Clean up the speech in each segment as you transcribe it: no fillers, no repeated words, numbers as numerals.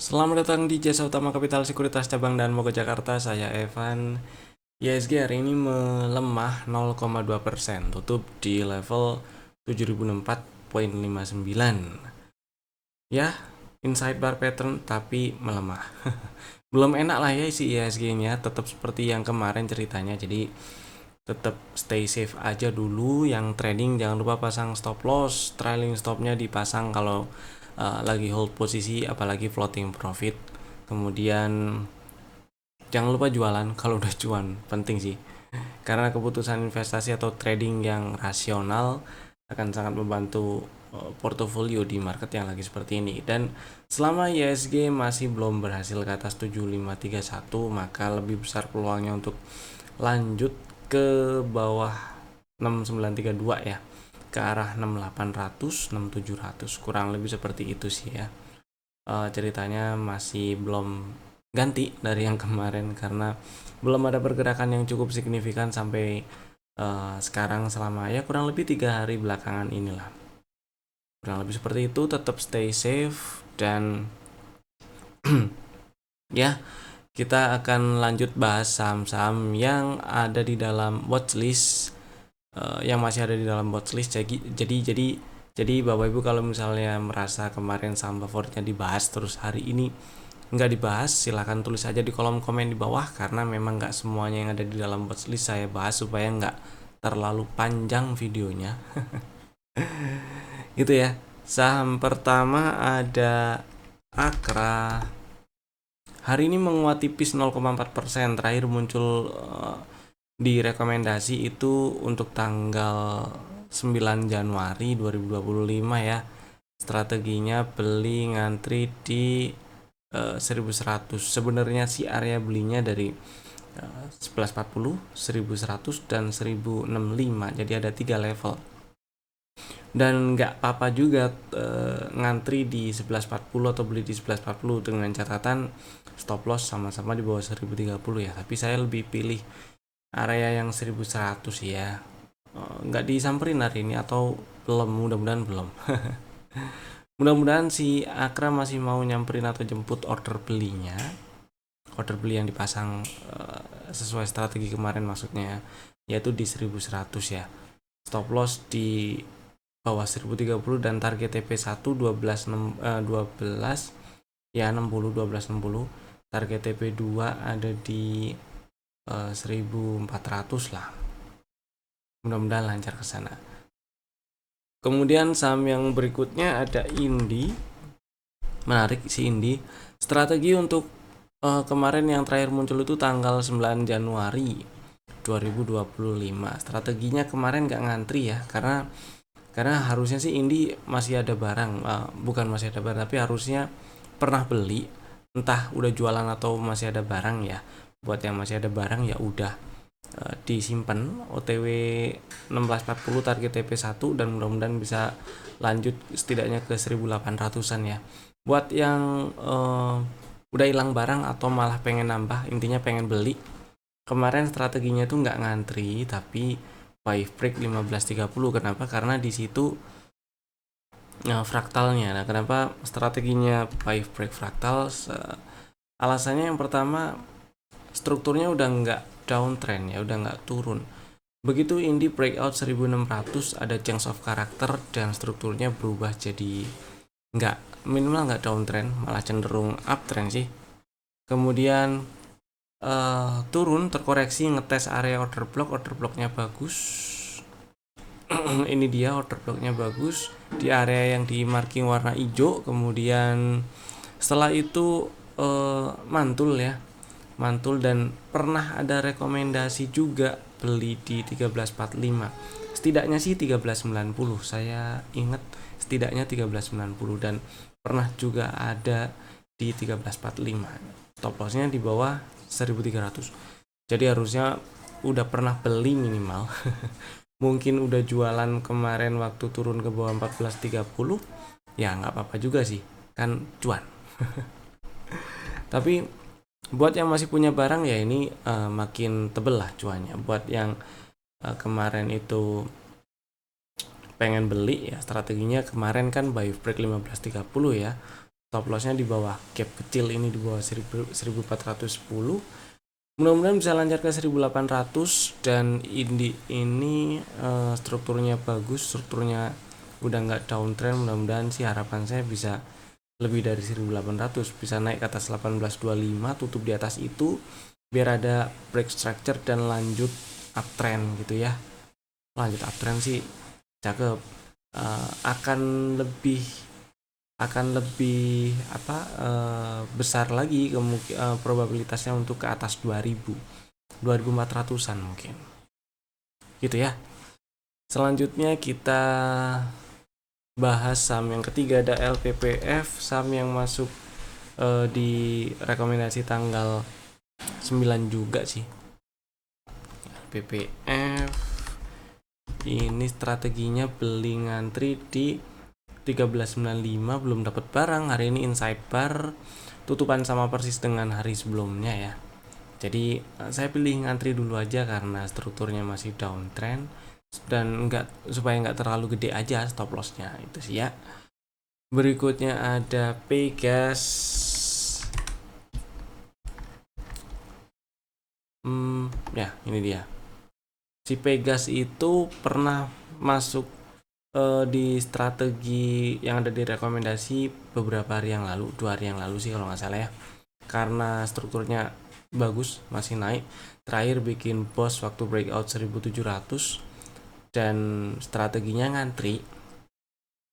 Selamat datang di Jasa Utama Kapital Sekuritas Cabang dan Moga Jakarta. Saya Evan. IHSG hari ini melemah 0,2%, tutup di level 7004,59. Ya, inside bar pattern tapi melemah. Belum enak lah ya isi IHSG-nya, tetap seperti yang kemarin ceritanya. Jadi tetap stay safe aja dulu. Yang trading jangan lupa pasang stop loss, trailing stopnya dipasang kalau lagi hold posisi, apalagi floating profit. Kemudian jangan lupa jualan kalau udah cuan, penting sih. Karena keputusan investasi atau trading yang rasional akan sangat membantu portofolio di market yang lagi seperti ini. Dan selama IHSG masih belum berhasil ke atas 7531, maka lebih besar peluangnya untuk lanjut ke bawah 6932 ya, ke arah 6800, 6700, kurang lebih seperti itu sih ya. Ceritanya masih belum ganti dari yang kemarin karena belum ada pergerakan yang cukup signifikan sampai sekarang selama ya kurang lebih 3 hari belakangan inilah. Kurang lebih seperti itu, tetap stay safe dan ya kita akan lanjut bahas saham-saham yang ada di dalam watchlist, yang masih ada di dalam watchlist. Jadi Bapak Ibu kalau misalnya merasa kemarin saham favoritnya dibahas terus hari ini nggak dibahas, silahkan tulis aja di kolom komen di bawah, karena memang nggak semuanya yang ada di dalam watchlist saya bahas supaya nggak terlalu panjang videonya. Gitu ya. Saham pertama ada Akra. Hari ini menguat tipis 0,4%. Terakhir muncul di rekomendasi itu untuk tanggal 9 Januari 2025 ya. Strateginya beli ngantri di 1100. Sebenarnya sih area belinya dari 1140, 1100 dan 1065. Jadi ada 3 level. Dan nggak apa-apa juga ngantri di 1140 atau beli di 1140 dengan catatan stop loss sama-sama di bawah 1030 ya. Tapi saya lebih pilih area yang 1100 ya. Nggak disamperin hari ini atau belum, mudah-mudahan belum. Mudah-mudahan si Akra masih mau nyamperin atau jemput order belinya, order beli yang dipasang sesuai strategi kemarin maksudnya, yaitu di 1100 ya. Stop loss di bawah 1030 dan target TP1 12 ya 60 1260. Target TP2 ada di 1400 lah. Mudah-mudahan lancar ke sana. Kemudian saham yang berikutnya ada Indi. Menarik si Indi. Strategi untuk kemarin yang terakhir muncul itu tanggal 9 Januari 2025. Strateginya kemarin nggak ngantri ya, karena harusnya sih Indi masih ada barang, bukan masih ada barang tapi harusnya pernah beli, entah udah jualan atau masih ada barang ya. Buat yang masih ada barang ya udah disimpan OTW 1640 target TP1 dan mudah-mudahan bisa lanjut setidaknya ke 1800-an ya. Buat yang udah hilang barang atau malah pengen nambah, intinya pengen beli, kemarin strateginya tuh nggak ngantri tapi buy break 1530. Kenapa? Karena di situ fraktalnya. Nah, kenapa strateginya buy break fraktal? Alasannya yang pertama, strukturnya udah nggak downtrend ya, udah nggak turun. Begitu Indi breakout 1600 ada change of character dan strukturnya berubah jadi nggak, minimal nggak downtrend, malah cenderung uptrend sih. Kemudian turun, terkoreksi, ngetes area order blocknya bagus. Ini dia order blocknya bagus di area yang di marking warna hijau. Kemudian setelah itu mantul ya, mantul dan pernah ada rekomendasi juga beli di 1345. Setidaknya sih 1390, saya ingat setidaknya 1390, dan pernah juga ada di 1345. Stop lossnya di bawah 1300. Jadi harusnya udah pernah beli minimal. Mungkin udah jualan kemarin waktu turun ke bawah 1430. Ya nggak apa-apa juga sih, kan cuan. Tapi buat yang masih punya barang ya ini makin tebel lah cuannya. Buat yang kemarin itu pengen beli ya, strateginya kemarin kan buy break 1530 ya. stop lossnya di bawah gap kecil ini, di bawah 1410. Mudah-mudahan bisa lancar ke 1800. Dan ini strukturnya bagus, strukturnya udah nggak downtrend. Mudah-mudahan sih harapan saya bisa lebih dari 1800, bisa naik ke atas 1825, tutup di atas itu biar ada break structure dan lanjut uptrend gitu ya. Lanjut uptrend sih cakep. Akan lebih besar lagi probabilitasnya untuk ke atas 2400-an mungkin gitu ya. Selanjutnya kita bahas saham yang ketiga, ada LPPF, saham yang masuk di rekomendasi tanggal 9 juga sih. LPPF ini strateginya beli ngantri di 1395, belum dapat barang. Hari ini inside bar, tutupan sama persis dengan hari sebelumnya ya. Jadi saya pilih ngantri dulu aja karena strukturnya masih downtrend dan supaya nggak terlalu gede aja stop lossnya itu sih ya. Berikutnya ada Pegas. Ya ini dia. Si Pegas itu pernah masuk di strategi yang ada di rekomendasi beberapa hari yang lalu, 2 hari yang lalu sih kalau nggak salah ya. Karena strukturnya bagus, masih naik. Terakhir bikin boss waktu breakout 1700 dan strateginya ngantri,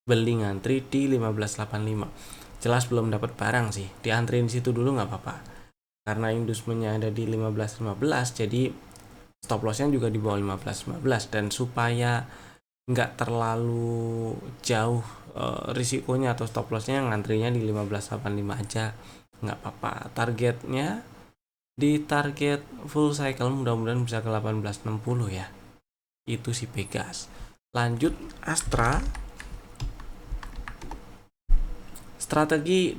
beli ngantri di 1585. Jelas belum dapat barang sih, diantriin situ dulu nggak apa-apa. Karena industrinya ada di 1515, jadi stop lossnya juga di bawah 1515. Dan supaya nggak terlalu jauh risikonya atau stop lossnya, ngantrinya di 1585 aja nggak apa-apa. Targetnya di target full cycle mudah-mudahan bisa ke 1860 ya. Itu si Pegas. Lanjut Astra. Strategi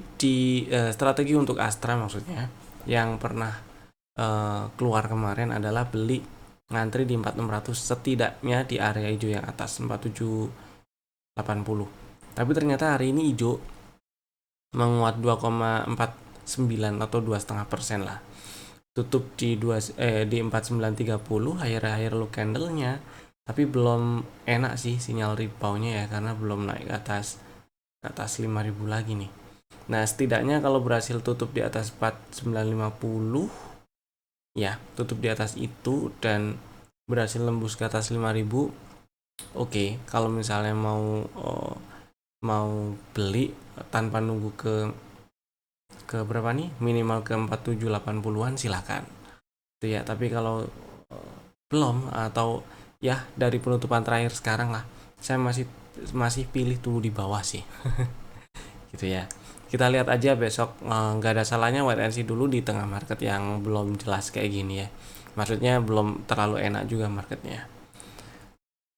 untuk Astra maksudnya yang pernah keluar kemarin adalah beli ngantri di 4600, setidaknya di area hijau yang atas 4780. Tapi ternyata hari ini hijau menguat 2,49 atau 2,5% lah. Tutup di 4930 higher low candle-nya, tapi belum enak sih sinyal rebound-nya ya, karena belum naik ke atas 5000 lagi nih. Nah, setidaknya kalau berhasil tutup di atas 4950 ya, tutup di atas itu dan berhasil lembus ke atas 5000, oke. Kalau misalnya mau beli tanpa nunggu ke berapa nih, minimal ke 4780-an silakan itu ya. Tapi kalau belum, atau ya dari penutupan terakhir sekarang lah, saya masih pilih tunggu di bawah sih. Gitu ya. Kita lihat aja besok, nggak ada salahnya wait and see dulu di tengah market yang belum jelas kayak gini ya. Maksudnya belum terlalu enak juga marketnya.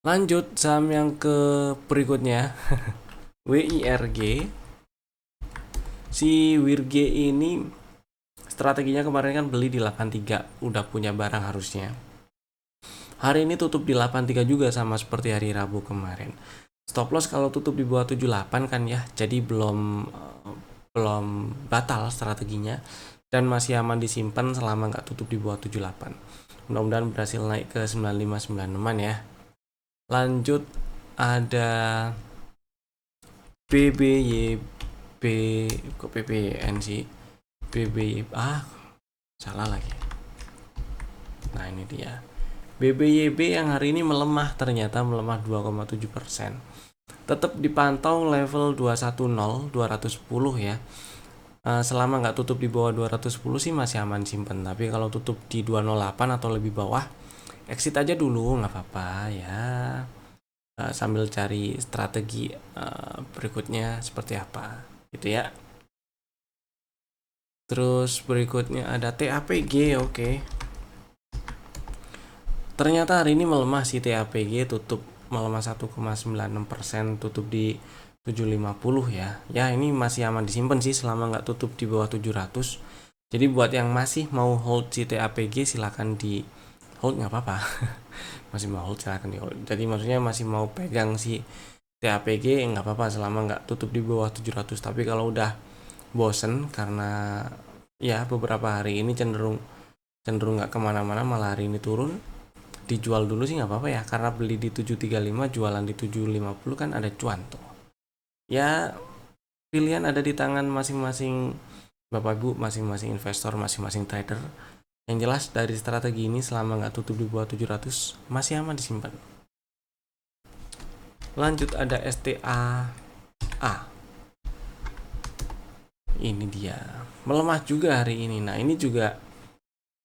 Lanjut saham yang ke berikutnya. WIRG. Si WIRG ini strateginya kemarin kan beli di 83, udah punya barang harusnya. Hari ini tutup di 83 juga, sama seperti hari Rabu kemarin. Stop loss kalau tutup di bawah 78 kan ya, jadi belum batal strateginya dan masih aman disimpan selama nggak tutup di bawah 78. Mudah-mudahan berhasil naik ke 95-96 ya. Lanjut ada BBYB, kok BBN sih, BBYB, salah lagi. Nah ini dia BBYB yang hari ini melemah, ternyata melemah 2,7%. Tetap dipantau level 210 ya. Selama nggak tutup di bawah 210 sih masih aman simpen. Tapi kalau tutup di 208 atau lebih bawah, exit aja dulu, nggak apa-apa ya. Sambil cari strategi berikutnya seperti apa gitu ya. Terus berikutnya ada TAPG. Oke. Ternyata hari ini melemah si TAPG, tutup melemah 1,96%, tutup di 750 ya. Ya ini masih aman disimpan sih selama nggak tutup di bawah 700. Jadi buat yang masih mau hold si TAPG silakan di hold, nggak apa-apa. Masih mau hold silakan di hold. Jadi maksudnya masih mau pegang si TAPG nggak apa-apa selama nggak tutup di bawah 700. Tapi kalau udah bosen karena ya beberapa hari ini cenderung nggak kemana-mana, malah hari ini turun. Dijual dulu sih nggak apa-apa ya, karena beli di 735 jualan di 750 kan ada cuan tuh ya. Pilihan ada di tangan masing-masing bapak ibu, masing-masing investor, masing-masing trader. Yang jelas dari strategi ini selama nggak tutup di bawah 700 masih aman disimpan. Lanjut ada STAA. Ini dia melemah juga hari ini. Nah ini juga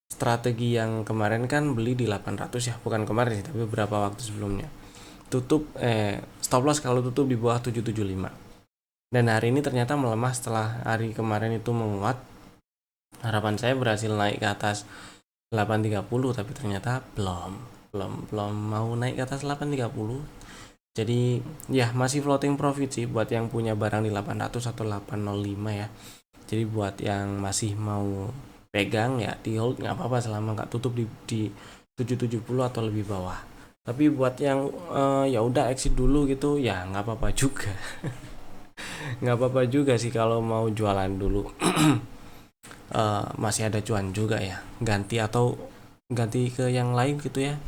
strategi yang kemarin kan beli di 800 ya, bukan kemarin sih tapi beberapa waktu sebelumnya. Tutup stop loss kalau tutup di bawah 775. Dan hari ini ternyata melemah setelah hari kemarin itu menguat. Harapan saya berhasil naik ke atas 830 tapi ternyata belum mau naik ke atas 830. Jadi ya masih floating profit sih buat yang punya barang di 800 atau 805 ya. Jadi buat yang masih mau pegang ya di hold nggak apa-apa selama nggak tutup di 770 atau lebih bawah. Tapi buat yang ya udah exit dulu gitu ya nggak apa-apa juga. Nggak apa-apa juga sih kalau mau jualan dulu. Masih ada cuan juga ya, ganti ke yang lain gitu ya,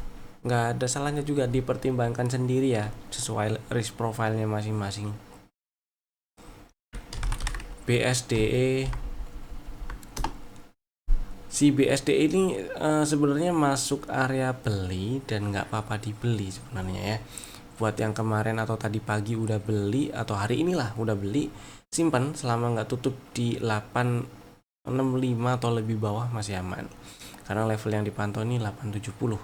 nggak ada salahnya juga, dipertimbangkan sendiri ya sesuai risk profile-nya masing-masing. BSDE, si BSDE ini sebenarnya masuk area beli dan nggak apa-apa dibeli sebenarnya ya. Buat yang kemarin atau tadi pagi udah beli atau hari inilah udah beli, simpan selama nggak tutup di 865 atau lebih bawah masih aman, karena level yang dipantau ini 870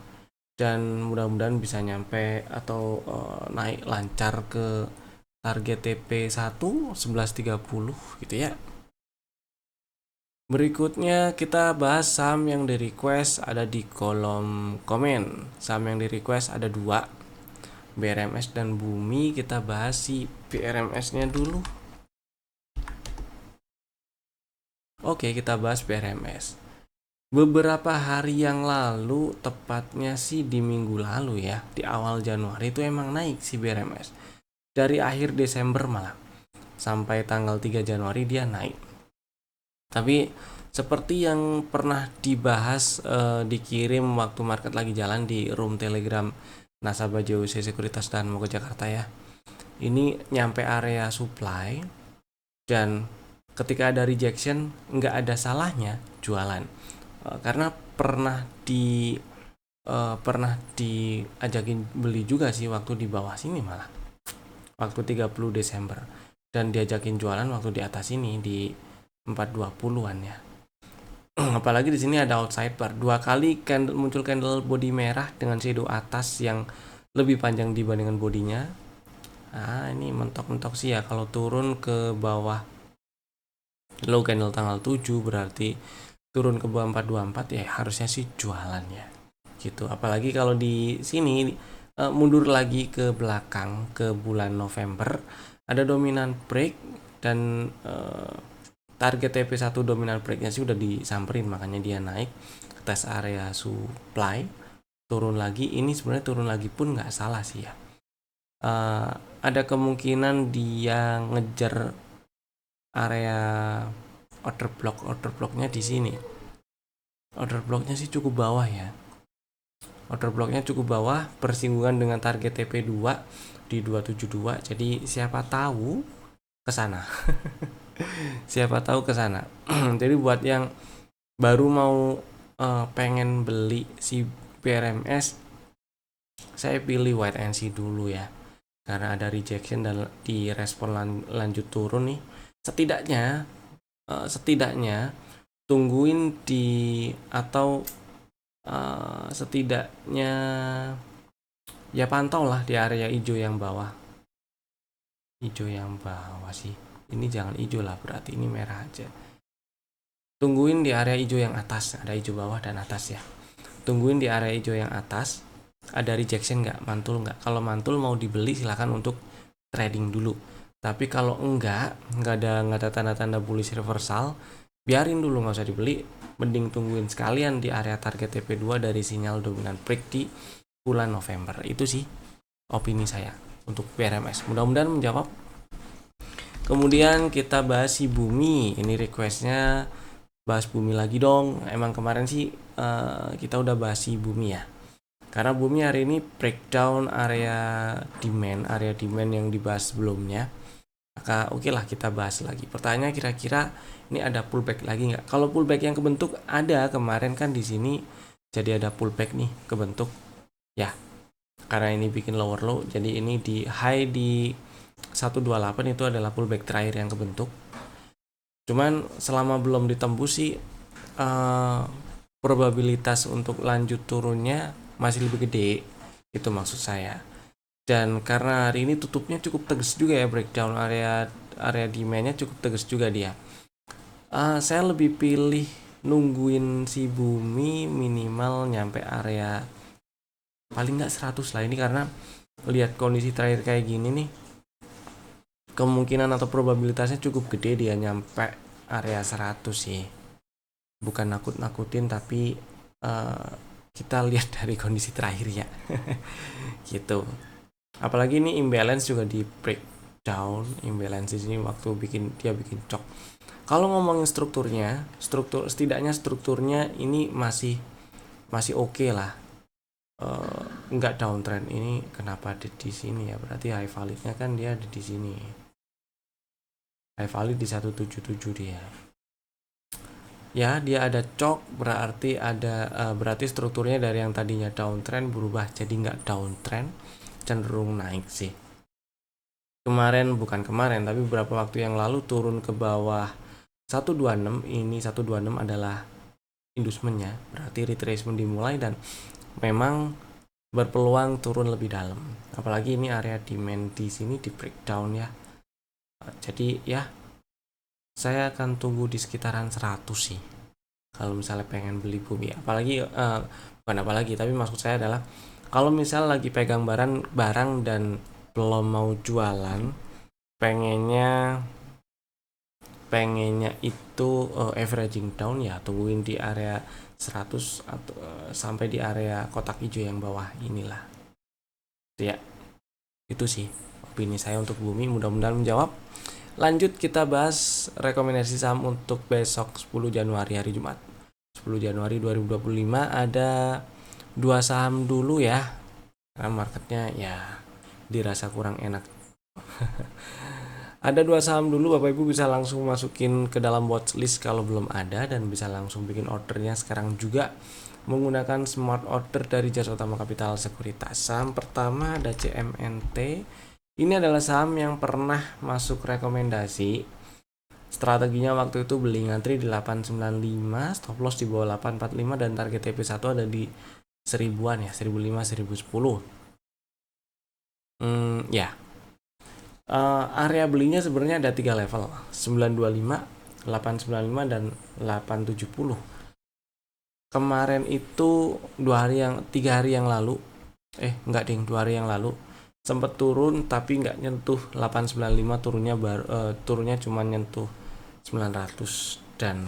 dan mudah-mudahan bisa nyampe atau naik lancar ke target TP1 1130 gitu ya. Berikutnya kita bahas saham yang di request, ada di kolom komen. Saham yang di request ada 2, BRMS dan Bumi. Kita bahas si BRMS-nya dulu. Oke, kita bahas BRMS. Beberapa hari yang lalu, tepatnya sih di minggu lalu ya, di awal Januari itu emang naik si BRMS. Dari akhir Desember malah sampai tanggal 3 Januari dia naik. Tapi seperti yang pernah dibahas, dikirim waktu market lagi jalan di room Telegram nasabah JOC Sekuritas dan mau ke Jakarta ya. Ini nyampe area supply dan ketika ada rejection nggak ada salahnya jualan. Karena pernah diajakin beli juga sih waktu di bawah sini, malah waktu 30 Desember, dan diajakin jualan waktu di atas ini di 420-an ya. Apalagi di sini ada outside bar, 2 kali muncul candle body merah dengan shadow atas yang lebih panjang dibandingkan bodinya. Nah ini mentok-mentok sih ya, kalau turun ke bawah low candle tanggal 7 berarti turun ke bawah 424 ya harusnya sih jualan ya gitu. Apalagi kalau di sini mundur lagi ke belakang ke bulan November, ada dominant break dan target TP1 dominant breaknya sih udah disamperin, makanya dia naik ke tes area supply, turun lagi. Ini sebenarnya turun lagi pun nggak salah sih ya. Ada kemungkinan dia ngejar area order blocknya di sini. Order blocknya sih cukup bawah ya. Order blocknya cukup bawah, bersinggungan dengan target TP2 di 272. Jadi siapa tahu ke sana. Siapa tahu ke sana. Jadi buat yang baru mau pengen beli si BRMS, saya pilih wait and see dulu ya. Karena ada rejection dan direspon lanjut turun nih. Setidaknya tungguin di atau setidaknya ya pantau lah di area hijau yang bawah. Hijau yang bawah sih. Ini jangan hijau lah, berarti ini merah aja. Tungguin di area hijau yang atas, ada hijau bawah dan atas ya. Tungguin di area hijau yang atas, ada rejection nggak, mantul nggak. Kalau mantul mau dibeli silahkan untuk trading dulu. Tapi kalau nggak ada tanda-tanda bullish reversal, biarin dulu, nggak usah dibeli. Mending tungguin sekalian di area target TP2 dari sinyal dominant break di bulan November. Itu sih opini saya untuk BRMS. Mudah-mudahan menjawab. Kemudian kita bahas si Bumi. Ini requestnya bahas Bumi lagi dong. Emang kemarin sih kita udah bahas si Bumi ya. Karena Bumi hari ini breakdown area demand yang dibahas sebelumnya. Maka oke lah kita bahas lagi. Pertanyaan kira-kira ini ada pullback lagi nggak? Kalau pullback yang kebentuk ada kemarin kan di sini, jadi ada pullback nih kebentuk ya. Karena ini bikin lower low, jadi ini di high di 128 itu adalah pullback terakhir yang kebentuk. Cuman selama belum ditembus sih probabilitas untuk lanjut turunnya masih lebih gede, itu maksud saya. Dan karena hari ini tutupnya cukup tegas juga ya, breakdown area demandnya cukup tegas juga dia. Saya lebih pilih nungguin si Bumi minimal nyampe area paling nggak 100 lah ini, karena lihat kondisi terakhir kayak gini nih, kemungkinan atau probabilitasnya cukup gede dia nyampe area 100 sih. Bukan nakut-nakutin, tapi kita lihat dari kondisi terakhir ya. Gitu. Apalagi ini imbalance juga di breakdown. Imbalance di sini waktu bikin cok. Kalau ngomongin setidaknya strukturnya ini masih oke lah. Nggak downtrend. Ini kenapa ada di sini ya? Berarti high validnya kan dia ada di sini. High valid di 177 dia. Ya, dia ada cok, berarti strukturnya dari yang tadinya downtrend berubah jadi nggak downtrend, cenderung naik sih. Bukan kemarin, tapi beberapa waktu yang lalu turun ke bawah 126. Ini 126 adalah inducementnya, berarti retracement dimulai dan memang berpeluang turun lebih dalam. Apalagi ini area demand di sini di breakdown ya. Jadi ya, saya akan tunggu di sekitaran 100 sih kalau misalnya pengen beli Bumi. Bukan apalagi, tapi maksud saya adalah kalau misal lagi pegang barang dan belum mau jualan, pengennya itu averaging down, ya tungguin di area 100 atau sampai di area kotak hijau yang bawah inilah. Ya, itu sih opini saya untuk Bumi, mudah-mudahan menjawab. Lanjut kita bahas rekomendasi saham untuk besok 10 Januari hari Jumat. 10 Januari 2025 ada 2 saham dulu ya. Karena marketnya ya dirasa kurang enak. Ada 2 saham dulu, Bapak Ibu bisa langsung masukin ke dalam watchlist kalau belum ada, dan bisa langsung bikin ordernya sekarang juga menggunakan smart order dari Jasa Utama Capital Sekuritas. Saham pertama ada CMNT. Ini adalah saham yang pernah masuk rekomendasi. Strateginya waktu itu beli ngantri di 895, stop loss di bawah 845, dan target TP1 ada di 1000-an ya, 1005, 1010. Ya. Area belinya sebenarnya ada 3 level, 925, 895, dan 870. Kemarin itu 3 hari yang lalu, 2 hari yang lalu sempat turun tapi nggak nyentuh 895, turunnya cuma nyentuh 900 dan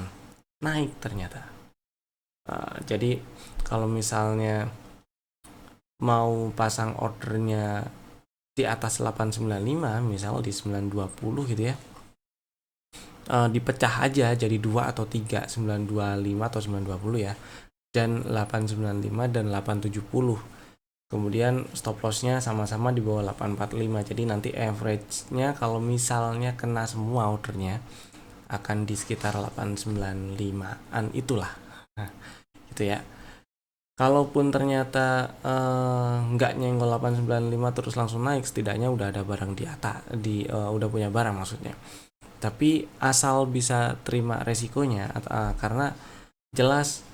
naik ternyata. Jadi kalau misalnya mau pasang ordernya di atas 895, misal di 920 gitu ya, dipecah aja jadi 2 atau 3, 925 atau 920 ya, dan 895 dan 870. Kemudian stop lossnya sama-sama di bawah 845. Jadi nanti average-nya kalau misalnya kena semua ordernya akan di sekitar 895-an itulah. Nah, gitu ya. Kalaupun ternyata nggak nyenggol 895 terus langsung naik, setidaknya udah ada barang di atas, udah punya barang maksudnya. Tapi asal bisa terima resikonya, karena jelas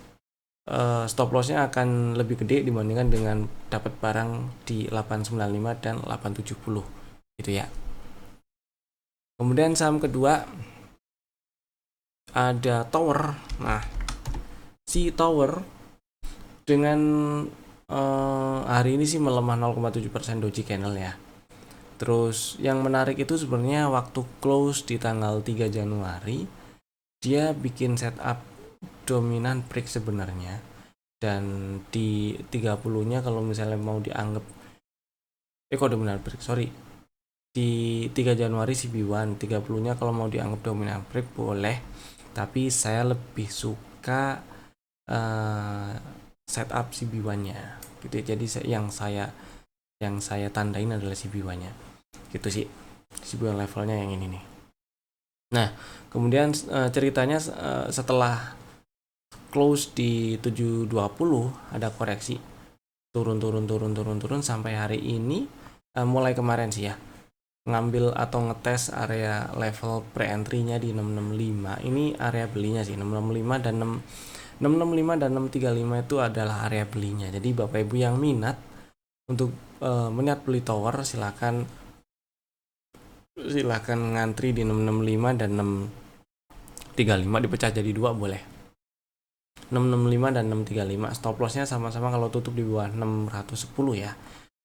stop lossnya akan lebih gede dibandingkan dengan dapat barang di 895 dan 870 gitu ya. Kemudian saham kedua ada Tower. Nah, si Tower dengan hari ini sih melemah 0,7% doji candle ya. Terus yang menarik itu sebenarnya waktu close di tanggal 3 Januari dia bikin setup dominan break sebenarnya, dan di 30-nya kalau misalnya mau dianggap dominan break, di 3 Januari CB1, 30-nya kalau mau dianggap dominant break boleh, tapi saya lebih suka setup CB1-nya gitu ya. Jadi yang saya tandain adalah CB1-nya gitu sih, CB1 levelnya yang ini nih. Nah kemudian ceritanya setelah close di 720 ada koreksi turun sampai hari ini, mulai kemarin sih ya, ngambil atau ngetes area level pre-entry-nya di 665. Ini area belinya sih, 665 dan 665 dan 635 itu adalah area belinya. Jadi Bapak Ibu yang minat untuk meniat beli tower, silakan ngantri di 665 dan 635, dipecah jadi dua boleh. 665 dan 635, stop lossnya sama-sama kalau tutup di bawah 610 ya.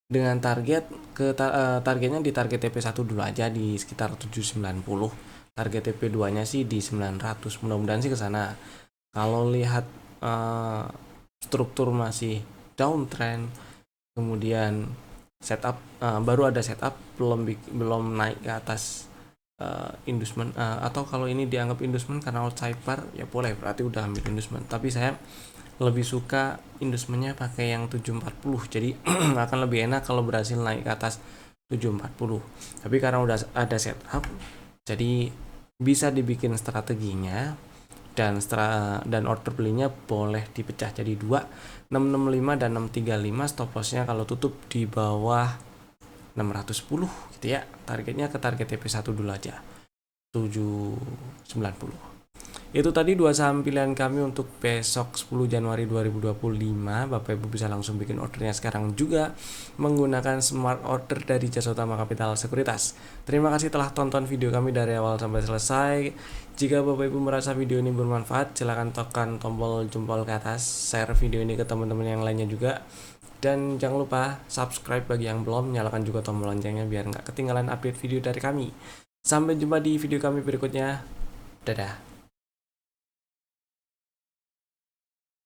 Dengan target targetnya di target TP1 dulu aja di sekitar 790. Target TP2 nya sih di 900. Mudah-mudahan sih ke sana. Kalau lihat struktur masih downtrend, kemudian setup baru ada setup, belum naik ke atas inducement, atau kalau ini dianggap inducement karena outside bar ya boleh, berarti udah ambil inducement. Tapi saya lebih suka inducementnya pakai yang 740, jadi akan lebih enak kalau berhasil naik ke atas 740. Tapi karena udah ada setup, jadi bisa dibikin strateginya, dan order belinya boleh dipecah jadi dua, 665 dan 635. Stop lossnya kalau tutup di bawah 610 gitu ya. Targetnya ke target TP1 dulu aja, 790. Itu tadi dua saham pilihan kami untuk besok 10 Januari 2025. Bapak Ibu bisa langsung bikin ordernya sekarang juga menggunakan smart order dari Jasa Utama Capital Sekuritas. Terima kasih telah tonton video kami dari awal sampai selesai. Jika Bapak Ibu merasa video ini bermanfaat, silakan tekan tombol jempol ke atas, share video ini ke teman-teman yang lainnya juga. Dan jangan lupa subscribe bagi yang belum, nyalakan juga tombol loncengnya biar nggak ketinggalan update video dari kami. Sampai jumpa di video kami berikutnya. Dadah.